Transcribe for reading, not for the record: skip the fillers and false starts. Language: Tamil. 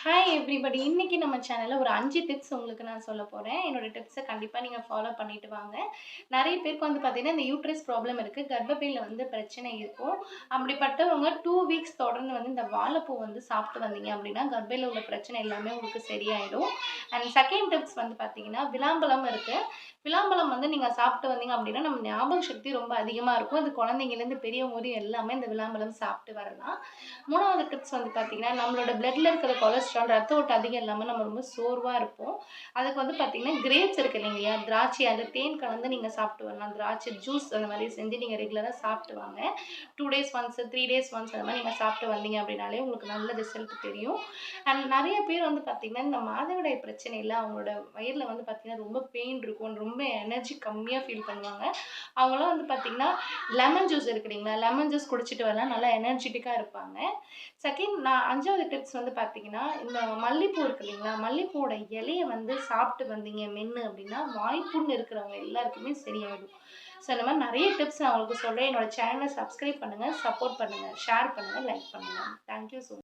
Hi everybody. இன்னைக்கு நம்ம சேனல்ல ஒரு 5 டிப்ஸ் உங்களுக்கு நான் சொல்லப் போறேன். என்னோட டிப்ஸ கண்டிப்பா நீங்க ஃபாலோ பண்ணிட்டு வாங்க. நெறைய பேருக்கு பார்த்தீங்கன்னா, இந்த யூட்ரஸ் ப்ராப்ளம் இருக்கு. கர்ப்பப்பையில பிரச்சனை இருக்கும். அப்படிப்பட்டவங்க 2 வீக்ஸ் தொடர்ந்து இந்த வாழைப்பூ சாப்பிட்டு வந்தீங்க அப்படின்னா, கர்ப்பையில உள்ள பிரச்சனை எல்லாமே உங்களுக்கு சரியாயிடும். அண்ட் செகண்ட் டிப்ஸ் பார்த்தீங்கன்னா, விளாம்பழம் இருக்கு. விளாம்பழம் நீங்க சாப்பிட்டு வந்தீங்க அப்படின்னா, நம்ம ஞாபக சக்தி ரொம்ப அதிகமா இருக்கும். அது குழந்தைங்கலேருந்து பெரியவங்க வரையும் எல்லாமே இந்த விளாம்பழம் சாப்பிட்டு வரலாம். 3வது டிப்ஸ் பார்த்தீங்கன்னா, நம்மளோட பிளட்ல இருக்கிற கொலஸ்ட்ரால், ரத்த ஓட்டம் அதிகம் இல்லாம நம்ம ரொம்ப சோர்வா இருப்போம். அதுக்கு பார்த்தீங்கன்னா, கிரேப்ஸ் இருக்கு இல்லைங்களா? திராட்சை அதுல தேன் கலந்து நீங்க சாப்பிட்டு வரலாம். திராட்சை ஜூஸ் அந்த மாரி செஞ்சு நீங்க ரெகுலரா சாப்பிட்டு வாங்க. 2 டேஸ் ஒன்ஸ், 3 டேஸ் ஒன்ஸ் அந்த மாரி நீங்க சாப்பிட்டு வந்தீங்க அப்படின்னாலே உங்களுக்கு நல்ல ரிசல்ட் தெரியும். அண்ட் நெறைய பேர் பார்த்தீங்கன்னா, இந்த மாதவிடாய் பிரச்சனையில அவங்களோட வயிறுல பார்த்தீங்கன்னா, ரொம்ப பெயின் இருக்கும். ரொம்ப எனர்ஜி கம்மியா ஃபீல் பண்ணுவாங்க. அவங்கலாம் பார்த்தீங்கன்னா, லெமன் ஜூஸ் இருக்கு இல்லைங்களா? லெமன் ஜூஸ் குடிச்சிட்டு வரலாம். நல்லா எனர்ஜிட்டிக்கா இருப்பாங்க. செகண்ட் 5வது டிப்ஸ் பார்த்தீங்கன்னா, இந்த மல்லிப்பூ இருக்கு இல்லைங்களா? மல்லிப்பூவோட இலைய சாப்பிட்டு வந்தீங்க மென்னு அப்படின்னா, வாய்ப்புண்ணு இருக்கிறவங்க எல்லாருக்குமே சரியாயிடும். ஸோ இந்த மாரி நெறைய டிப்ஸ் நான் உங்களுக்கு சொல்றேன். என்னோட சேனல சப்ஸ்கிரைப் பண்ணுங்க, சப்போர்ட் பண்ணுங்க, ஷேர் பண்ணுங்க, லைக் பண்ணுங்க. Thank you so